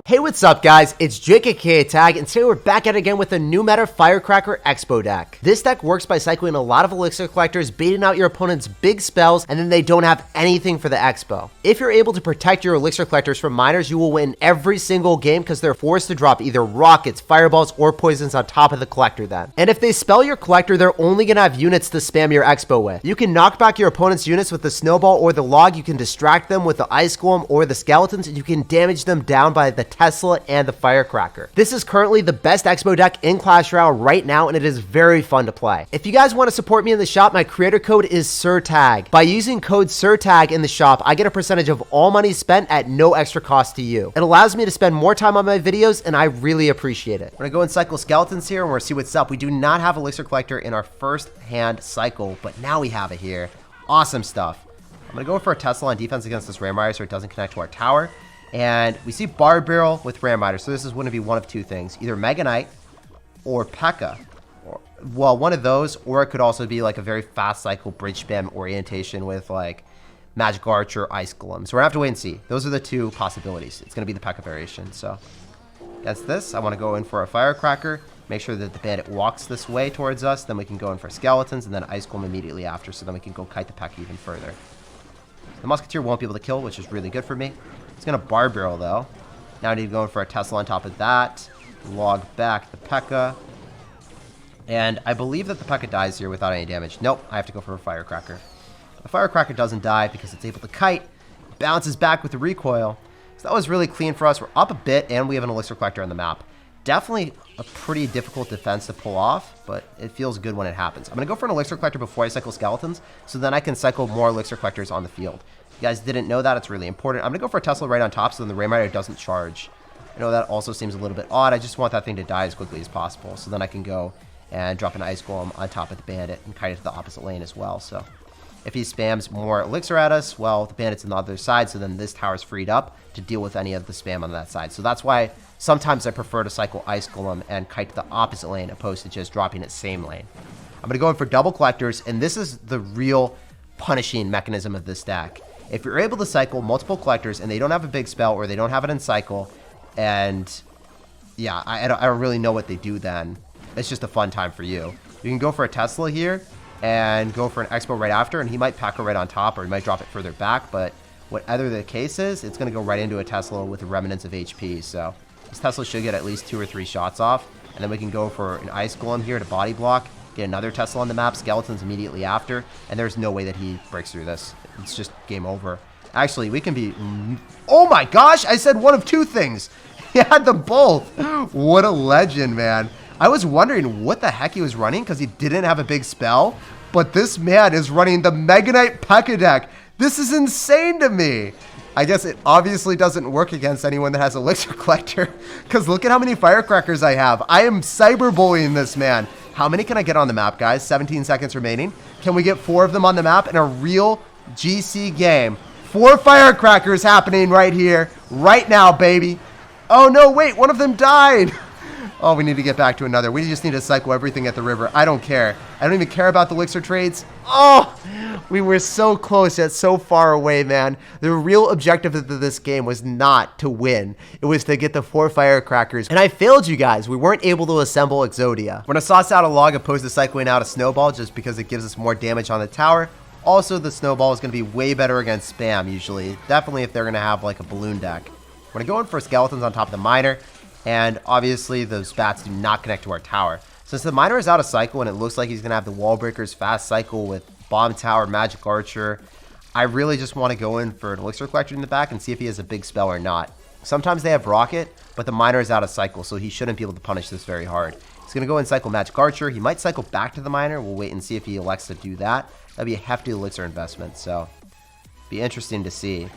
Hey, what's up guys, it's SirTagCR, and today we're back at it again with a new meta Firecracker Xbow deck. This deck works by cycling a lot of elixir collectors, baiting out your opponent's big spells, and then they don't have anything for the Xbow. If you're able to protect your elixir collectors from miners, you will win every single game because they're forced to drop either rockets, fireballs, or poisons on top of the collector then. And if they spell your collector, they're only gonna have units to spam your Xbow with. You can knock back your opponent's units with the snowball or the log, you can distract them with the ice golem or the skeletons, and you can damage them down by the Tesla and the firecracker. This is currently the best Xbow deck in Clash Royale right now, and it is very fun to play. If you guys want to support me in the shop, my creator code is SirTag. By using code SirTag in the shop, I get a percentage of all money spent at no extra cost to you. It allows me to spend more time on my videos, and I really appreciate it. We're gonna go and cycle skeletons here, and we're gonna see what's up. We do not have elixir collector in our first hand cycle, but now we have it here. Awesome stuff. I'm gonna go for a Tesla on defense against this Ram Rider so it doesn't connect to our tower. And we see Barb Barrel with Ram Rider, so this is going to be one of two things. Either Mega Knight or P.E.K.K.A. Well, one of those, or it could also be like a very fast cycle bridge spam orientation with like Magic Archer, Ice Golem. So we're going to have to wait and see. Those are the two possibilities. It's going to be the P.E.K.K.A. variation. So against this, I want to go in for a Firecracker. Make sure that the bandit walks this way towards us. Then we can go in for Skeletons and then Ice Golem immediately after. So then we can go kite the P.E.K.K.A. even further. The Musketeer won't be able to kill, which is really good for me. It's going to Barb Barrel, though. Now I need to go in for a Tesla on top of that. Log back the P.E.K.K.A. And I believe that the P.E.K.K.A. dies here without any damage. Nope, I have to go for a Firecracker. The Firecracker doesn't die because it's able to kite. Bounces back with the recoil. So that was really clean for us. We're up a bit, and we have an Elixir Collector on the map. Definitely a pretty difficult defense to pull off, but it feels good when it happens. I'm going to go for an Elixir Collector before I cycle Skeletons, so then I can cycle more Elixir Collectors on the field. If you guys didn't know that, it's really important. I'm going to go for a Tesla right on top so then the Ram Rider doesn't charge. I know that also seems a little bit odd. I just want that thing to die as quickly as possible, so then I can go and drop an Ice Golem on top of the Bandit and kite it to the opposite lane as well. So if he spams more Elixir at us, well, the Bandit's on the other side, so then this tower's freed up to deal with any of the spam on that side. So that's why sometimes I prefer to cycle Ice Golem and kite to the opposite lane opposed to just dropping it same lane. I'm going to go in for double collectors, and this is the real punishing mechanism of this deck. If you're able to cycle multiple collectors and they don't have a big spell or they don't have it in cycle, and yeah, I don't really know what they do then. It's just a fun time for you. You can go for a Tesla here and go for an Xbow right after, and he might P.E.K.K.A. right on top or he might drop it further back, but whatever the case is, it's going to go right into a Tesla with remnants of HP. So this Tesla should get at least 2 or 3 shots off, and then we can go for an Ice Golem here to body block, get another Tesla on the map, Skeletons immediately after, and there's no way that he breaks through this. It's just game over. Actually, we can be... Oh my gosh! I said one of two things! He had them both! What a legend, man. I was wondering what the heck he was running because he didn't have a big spell, but this man is running the Mega Knight P.E.K.K.A. deck. This is insane to me. I guess it obviously doesn't work against anyone that has Elixir Collector because look at how many Firecrackers I have. I am cyberbullying this man. How many can I get on the map, guys? 17 seconds remaining. Can we get 4 of them on the map in a real GC game? 4 Firecrackers happening right here, right now, baby. Oh, no, wait, one of them died. Oh, we need to get back to another. We just need to cycle everything at the river. I don't care. I don't even care about the elixir trades. Oh, we were so close yet so far away, man. The real objective of this game was not to win. It was to get the 4 Firecrackers. And I failed you guys. We weren't able to assemble Exodia. We're going to sauce out a log opposed to cycling out a snowball just because it gives us more damage on the tower. Also, the snowball is going to be way better against spam usually. Definitely if they're going to have like a balloon deck. We're going to go in for Skeletons on top of the Miner. And obviously those bats do not connect to our tower. Since the Miner is out of cycle and it looks like he's going to have the Wall Breakers fast cycle with Bomb Tower, Magic Archer, I really just want to go in for an Elixir Collector in the back and see if he has a big spell or not. Sometimes they have Rocket, but the Miner is out of cycle, so he shouldn't be able to punish this very hard. He's going to go and cycle Magic Archer. He might cycle back to the Miner. We'll wait and see if he elects to do that. That'd be a hefty Elixir investment, so be interesting to see.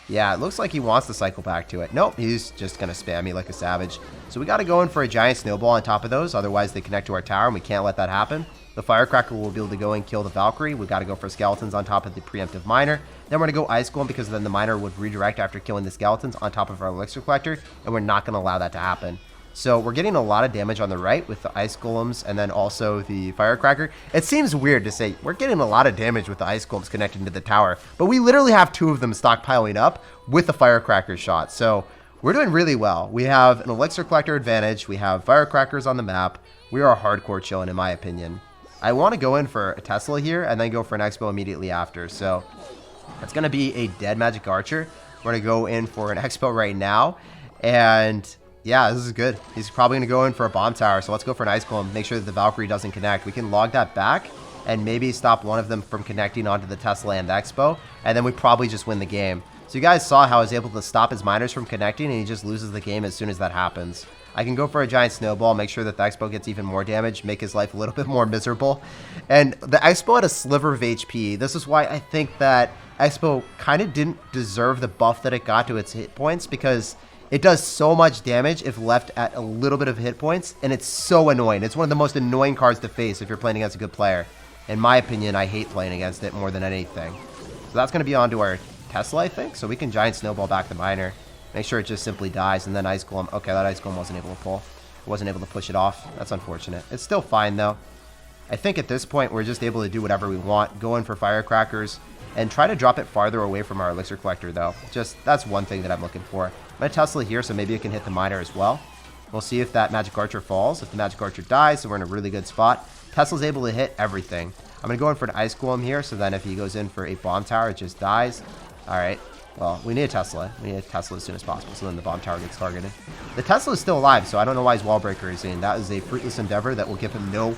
Yeah, it looks like he wants to cycle back to it. Nope, he's just going to spam me like a savage. So we got to go in for a giant snowball on top of those. Otherwise, they connect to our tower, and we can't let that happen. The Firecracker will be able to go and kill the Valkyrie. We got to go for Skeletons on top of the preemptive Miner. Then we're going to go Ice Golem because then the Miner would redirect after killing the Skeletons on top of our Elixir Collector, and we're not going to allow that to happen. So we're getting a lot of damage on the right with the Ice Golems and then also the Firecracker. It seems weird to say we're getting a lot of damage with the Ice Golems connecting to the tower, but we literally have 2 of them stockpiling up with the Firecracker shot. So We're doing really well. We have an Elixir Collector advantage. We have firecrackers on the map. We are hardcore chilling, in my opinion. I want to go in for a Tesla here and then go for an Xbow immediately after. So it's going to be a dead magic archer. We're going to go in for an Xbow right now. And yeah, this is good. He's probably going to go in for a bomb tower. So let's go for an Ice Golem. Make sure that the Valkyrie doesn't connect. We can log that back and maybe stop one of them from connecting onto the Tesla and the Xbow. And then we probably just win the game. So you guys saw how I was able to stop his miners from connecting, and he just loses the game as soon as that happens. I can go for a giant snowball, make sure that the Xbow gets even more damage, make his life a little bit more miserable. And the Xbow had a sliver of HP. This is why I think that Xbow kind of didn't deserve the buff that it got to its hit points, because it does so much damage if left at a little bit of hit points, and it's so annoying. It's one of the most annoying cards to face if you're playing against a good player. In my opinion, I hate playing against it more than anything. So that's going to be onto our Tesla, I think. So we can giant snowball back the miner. Make sure it just simply dies, and then Ice Golem. Okay, that Ice Golem wasn't able to pull. Wasn't able to push it off. That's unfortunate. It's still fine, though. I think at this point, we're just able to do whatever we want. Go in for firecrackers and try to drop it farther away from our Elixir Collector, though. Just, that's one thing that I'm looking for. I'm going to Tesla here, so maybe it can hit the miner as well. We'll see if that Magic Archer falls. If the Magic Archer dies, so we're in a really good spot. Tesla's able to hit everything. I'm going to go in for an Ice Golem here, so then if he goes in for a Bomb Tower, it just dies. Alright, well, we need a Tesla. We need a Tesla as soon as possible, so then the Bomb Tower gets targeted. The Tesla is still alive, so I don't know why his Wall Breaker is in. That is a fruitless endeavor that will give him no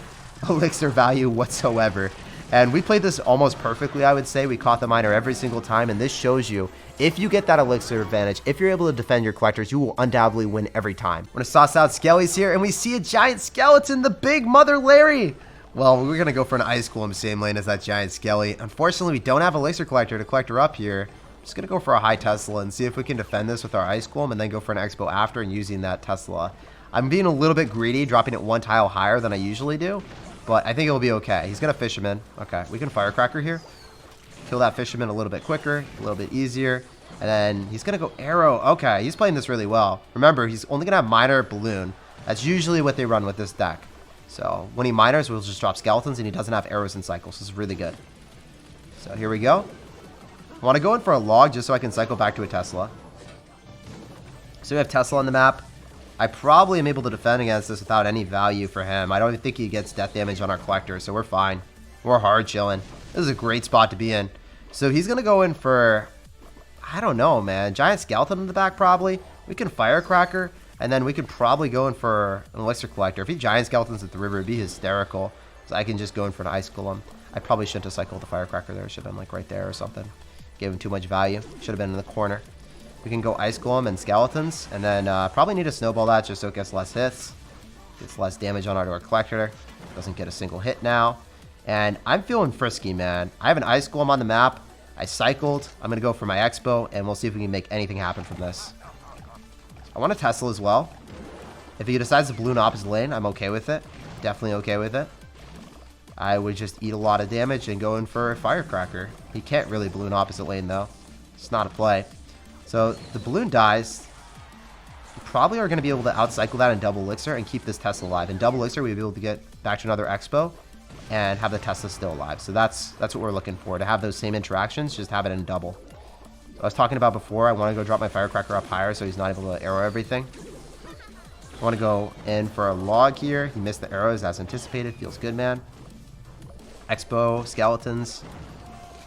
elixir value whatsoever. And we played this almost perfectly, I would say. We caught the miner every single time, and this shows you, if you get that elixir advantage, if you're able to defend your collectors, you will undoubtedly win every time. We're going to sauce out Skellies here, and we see a giant skeleton, the big Mother Larry. Well, we're going to go for an Ice Golem same lane as that giant Skelly. Unfortunately, we don't have Elixir Collector to collect her up here. Just going to go for a high Tesla and see if we can defend this with our Ice Golem and then go for an Xbow after and using that Tesla. I'm being a little bit greedy, dropping it one tile higher than I usually do, but I think it'll be okay. He's going to Fisherman. Okay, we can Firecracker here. Kill that Fisherman a little bit quicker, a little bit easier. And then he's going to go Arrow. Okay, he's playing this really well. Remember, he's only going to have Miner, Balloon. That's usually what they run with this deck. So when he miners, we'll just drop skeletons, and he doesn't have arrows and cycles. This is really good. So here we go. I want to go in for a log just so I can cycle back to a Tesla. So we have Tesla on the map. I probably am able to defend against this without any value for him. I don't think he gets death damage on our collector, so we're fine. We're hard chilling. This is a great spot to be in. So he's going to go in for, I don't know, man. Giant skeleton in the back probably. We can Firecracker. And then we could probably go in for an Elixir Collector. If he giant skeletons at the river, it'd be hysterical. So I can just go in for an Ice Golem. I probably shouldn't have cycled the Firecracker there. Should have been like right there or something. Gave him too much value. Should have been in the corner. We can go Ice Golem and Skeletons. And then probably need to snowball that just so it gets less hits. Gets less damage on our Collector. Doesn't get a single hit now. And I'm feeling frisky, man. I have an Ice Golem on the map. I cycled. I'm going to go for my Xbow. And we'll see if we can make anything happen from this. I want a Tesla as well. If he decides to balloon opposite lane, I'm okay with it. Definitely okay with it. I would just eat a lot of damage and go in for a Firecracker. He can't really balloon opposite lane, though. It's not a play. So the balloon dies. We probably are going to be able to outcycle that in double elixir and keep this Tesla alive. In double elixir, we'll be able to get back to another Xbow and have the Tesla still alive. So that's what we're looking for. To have those same interactions, just have it in double. I was talking about before, I want to go drop my Firecracker up higher so he's not able to arrow everything. I want to go in for a log here. He missed the arrows as anticipated. Feels good, man. Xbow, Skeletons.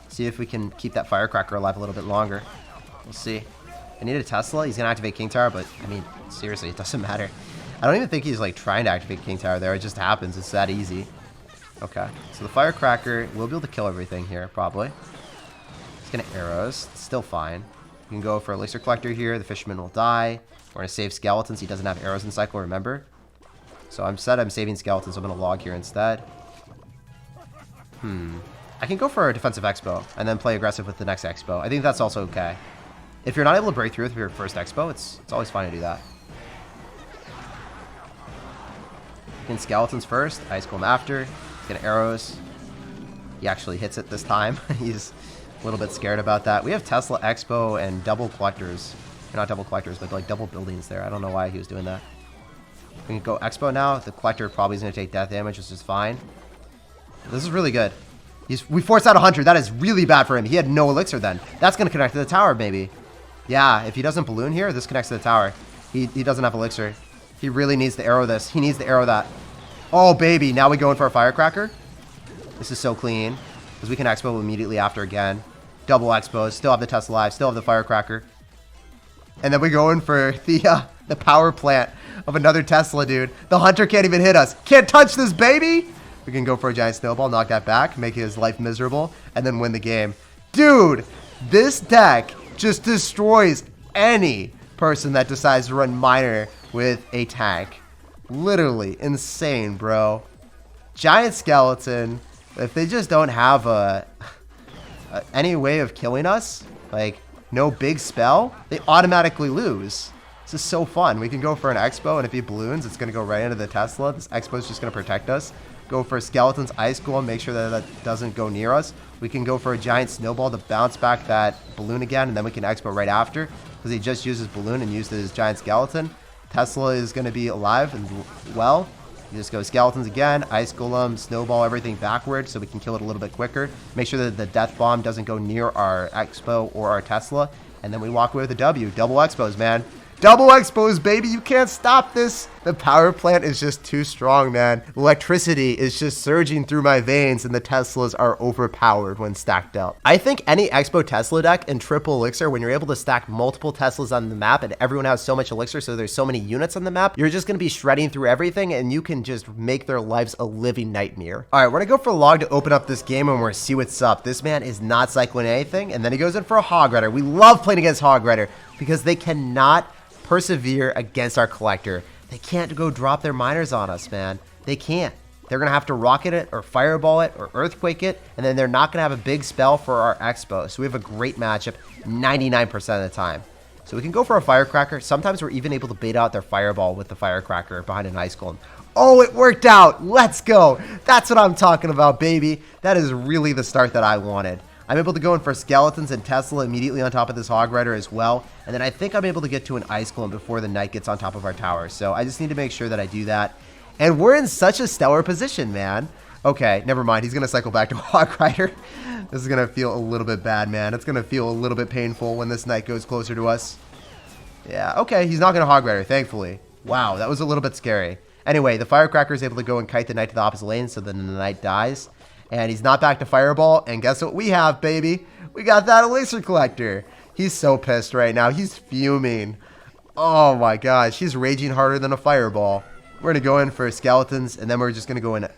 See if we can keep that Firecracker alive a little bit longer. We'll see. I need a Tesla. He's going to activate King Tower, but, I mean, seriously, it doesn't matter. I don't even think he's, like, trying to activate King Tower there. It just happens. It's that easy. Okay. So the Firecracker will be able to kill everything here, probably. He's going to arrows. It's still fine. You can go for Elixir Collector here. The Fisherman will die. We're going to save Skeletons. He doesn't have arrows in cycle, remember? So I'm saving Skeletons. So I'm going to log here instead. I can go for a defensive Xbow and then play aggressive with the next Xbow. I think that's also okay. If you're not able to break through with your first Xbow, it's always fine to do that. In Skeletons first, Ice Golem after. He's going to arrows. He actually hits it this time. He's a little bit scared about that. We have Tesla, Xbow, and double collectors. Not double collectors, but like double buildings there. I don't know why he was doing that. We can go Xbow now. The collector probably is going to take death damage, which is fine. This is really good. We forced out 100. That is really bad for him. He had no elixir then. That's going to connect to the tower, maybe. Yeah, if he doesn't balloon here, this connects to the tower. He doesn't have elixir. He really needs to arrow this. He needs to arrow that. Oh, baby. Now we go in for a firecracker. This is so clean. Because we can expo immediately after again. Double expos. Still have the Tesla alive. Still have the firecracker. And then we go in for the power plant of another Tesla, dude. The hunter can't even hit us. Can't touch this, baby. We can go for a giant snowball, knock that back, make his life miserable, and then win the game. Dude, this deck just destroys any person that decides to run miner with a tank. Literally insane, bro. Giant skeleton. If they just don't have any way of killing us, like no big spell, they automatically lose. This is so fun. We can go for an expo, and if he balloons, it's going to go right into the Tesla. This expo is just going to protect us. Go for Skeleton's Ice Golem, make sure that that doesn't go near us. We can go for a giant snowball to bounce back that balloon again, and then we can expo right after, because he just used his balloon and used his giant skeleton. Tesla is going to be alive and well. You just go Skeletons again, Ice Golem, Snowball, everything backward, so we can kill it a little bit quicker. Make sure that the Death Bomb doesn't go near our expo or our Tesla, and then we walk away with a W. Double expos, man. Double expos, baby. You can't stop this. The power plant is just too strong, man. Electricity is just surging through my veins, and the Teslas are overpowered when stacked up. I think any expo Tesla deck in triple elixir, when you're able to stack multiple Teslas on the map and everyone has so much elixir, so there's so many units on the map, you're just going to be shredding through everything, and you can just make their lives a living nightmare. All right, we're going to go for Log to open up this game, and we're going to see what's up. This man is not cycling anything, and then he goes in for a Hog Rider. We love playing against Hog Rider because they cannot persevere against our collector. They can't go drop their miners on us, man. They can't. They're going to have to rocket it or fireball it or earthquake it, and then they're not going to have a big spell for our expo. So we have a great matchup 99% of the time. So we can go for a firecracker. Sometimes we're even able to bait out their fireball with the firecracker behind an ice golem. Oh, it worked out. Let's go. That's what I'm talking about, baby. That is really the start that I wanted. I'm able to go in for Skeletons and Tesla immediately on top of this Hog Rider as well. And then I think I'm able to get to an Ice Golem before the Knight gets on top of our tower. So I just need to make sure that I do that. And we're in such a stellar position, man. Okay, never mind. He's going to cycle back to Hog Rider. This is going to feel a little bit bad, man. It's going to feel a little bit painful when this Knight goes closer to us. Yeah, okay. He's not going to Hog Rider, thankfully. Wow, that was a little bit scary. Anyway, the Firecracker is able to go and kite the Knight to the opposite lane, so then the Knight dies. And he's not back to Fireball. And guess what we have, baby? We got that ELIXIR collector. He's so pissed right now. He's fuming. Oh my gosh. He's raging harder than a Fireball. We're going to go in for Skeletons. And then we're just going to go and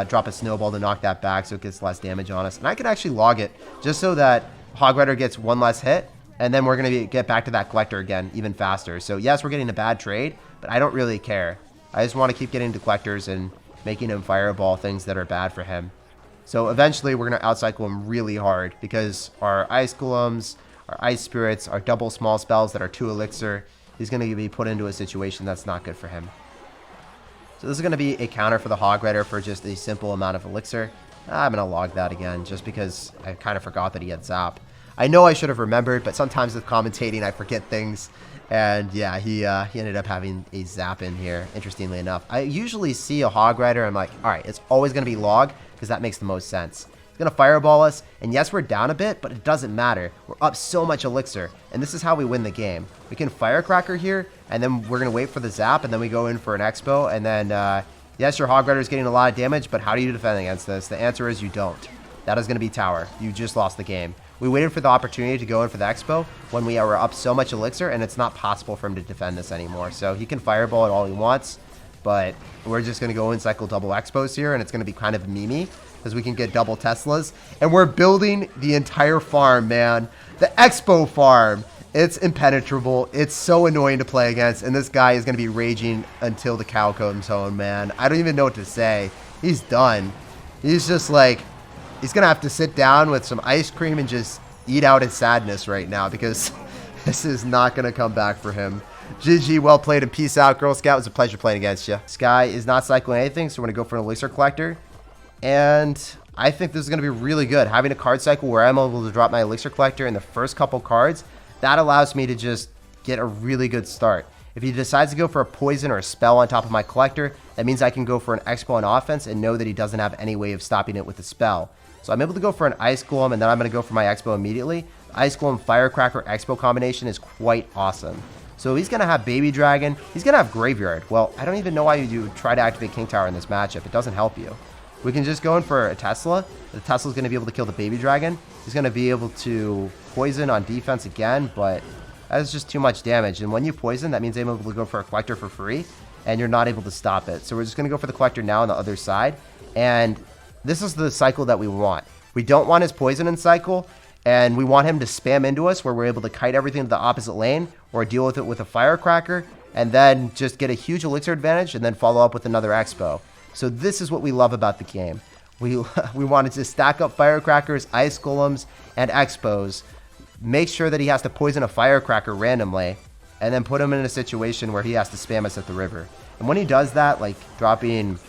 drop a Snowball to knock that back so it gets less damage on us. And I could actually log it just so that Hog Rider gets one less hit. And then we're going to get back to that collector again even faster. So yes, we're getting a bad trade. But I don't really care. I just want to keep getting to collectors and making him Fireball things that are bad for him. So eventually we're going to outcycle him really hard because our Ice Golems, our Ice Spirits, our double small spells that are 2 elixir, he's going to be put into a situation that's not good for him. So this is going to be a counter for the Hog Rider for just a simple amount of elixir. I'm going to log that again just because I kind of forgot that he had Zap. I know I should have remembered, but sometimes with commentating I forget things. And yeah, he ended up having a Zap in here, interestingly enough. I usually see a Hog Rider, I'm like, alright, it's always going to be log, because that makes the most sense. He's going to Fireball us, and yes, we're down a bit, but it doesn't matter. We're up so much elixir, and this is how we win the game. We can Firecracker here, and then we're going to wait for the Zap, and then we go in for an Expo, and then, yes, your Hog Rider is getting a lot of damage, but how do you defend against this? The answer is you don't. That is going to be tower. You just lost the game. We waited for the opportunity to go in for the Expo when we are up so much elixir, and it's not possible for him to defend this anymore. So he can Fireball it all he wants, but we're just going to go and cycle double Expos here, and it's going to be kind of memey because we can get double Teslas. And we're building the entire farm, man. The Expo farm. It's impenetrable. It's so annoying to play against, and this guy is going to be raging until the cow comes home, man. I don't even know what to say. He's done. He's just like... He's going to have to sit down with some ice cream and just eat out his sadness right now because this is not going to come back for him. GG, well played, and peace out, Girl Scout. It was a pleasure playing against you. Sky is not cycling anything, so we're going to go for an ELIXIR collector. And I think this is going to be really good. Having a card cycle where I'm able to drop my ELIXIR collector in the first couple cards, that allows me to just get a really good start. If he decides to go for a poison or a spell on top of my collector, that means I can go for an Expo on offense and know that he doesn't have any way of stopping it with a spell. So I'm able to go for an Ice Golem, and then I'm going to go for my Expo immediately. Ice Golem Firecracker Xbow combination is quite awesome. So he's going to have Baby Dragon. He's going to have Graveyard. Well, I don't even know why you try to activate King Tower in this matchup. It doesn't help you. We can just go in for a Tesla. The Tesla's going to be able to kill the Baby Dragon. He's going to be able to poison on defense again, but that's just too much damage. And when you poison, that means I'm able to go for a Collector for free, and you're not able to stop it. So we're just going to go for the Collector now on the other side. And this is the cycle that we want. We don't want his poison in cycle, and we want him to spam into us where we're able to kite everything to the opposite lane or deal with it with a Firecracker, and then just get a huge Elixir advantage and then follow up with another Xbow. So this is what we love about the game. We wanted to stack up Firecrackers, Ice Golems, and Xbows. Make sure that he has to poison a Firecracker randomly, and then put him in a situation where he has to spam us at the river. And when he does that, like dropping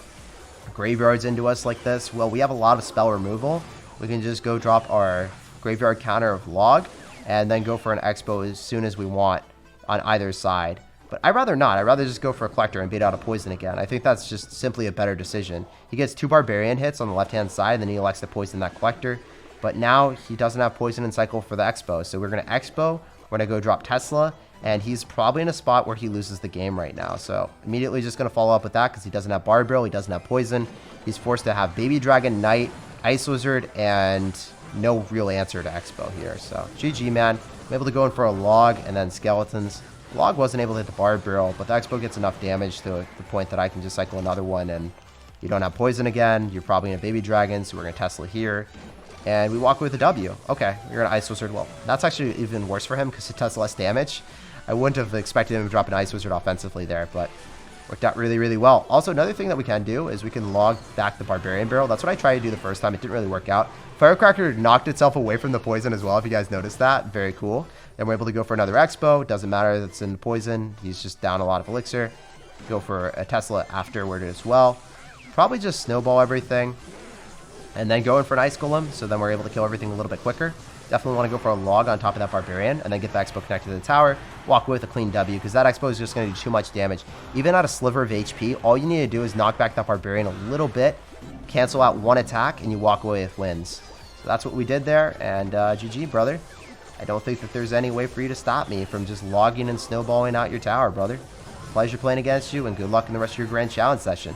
graveyards into us like this, well, we have a lot of spell removal. We can just go drop our graveyard counter of Log, and then go for an Xbow as soon as we want on either side. But I'd rather not. I'd rather just go for a Collector and bait out a poison again. I think that's just simply a better decision. He gets 2 Barbarian hits on the left-hand side, and then he elects to poison that Collector. But now he doesn't have poison in cycle for the Xbow. So we're going to Xbow, we're going to go drop Tesla, and he's probably in a spot where he loses the game right now. So immediately just going to follow up with that because he doesn't have Bard Barrel, he doesn't have poison. He's forced to have Baby Dragon, Knight, Ice Wizard, and no real answer to Xbow here. So GG, man. I'm able to go in for a Log and then Skeletons. Log wasn't able to hit the Bard Barrel, but the Xbow gets enough damage to the point that I can just cycle another one, and you don't have poison again. You're probably in a Baby Dragon, so we're going to Tesla here. And we walk away with a W. Okay, you're going to Ice Wizard. Well, that's actually even worse for him because it does less damage. I wouldn't have expected him to drop an Ice Wizard offensively there, but worked out really, really well. Also, another thing that we can do is we can log back the Barbarian Barrel. That's what I tried to do the first time. It didn't really work out. Firecracker knocked itself away from the poison as well, if you guys noticed that. Very cool. Then we're able to go for another Xbow. Doesn't matter that's in poison. He's just down a lot of Elixir. Go for a Tesla afterward as well. Probably just snowball everything. And then go in for an Ice Golem, so then we're able to kill everything a little bit quicker. Definitely want to go for a Log on top of that Barbarian, and then get the Xbow connected to the tower. Walk away with a clean W, because that Xbow is just going to do too much damage. Even at a sliver of HP, all you need to do is knock back that Barbarian a little bit, cancel out one attack, and you walk away with wins. So that's what we did there, and GG, brother. I don't think that there's any way for you to stop me from just logging and snowballing out your tower, brother. Pleasure playing against you, and good luck in the rest of your Grand Challenge session.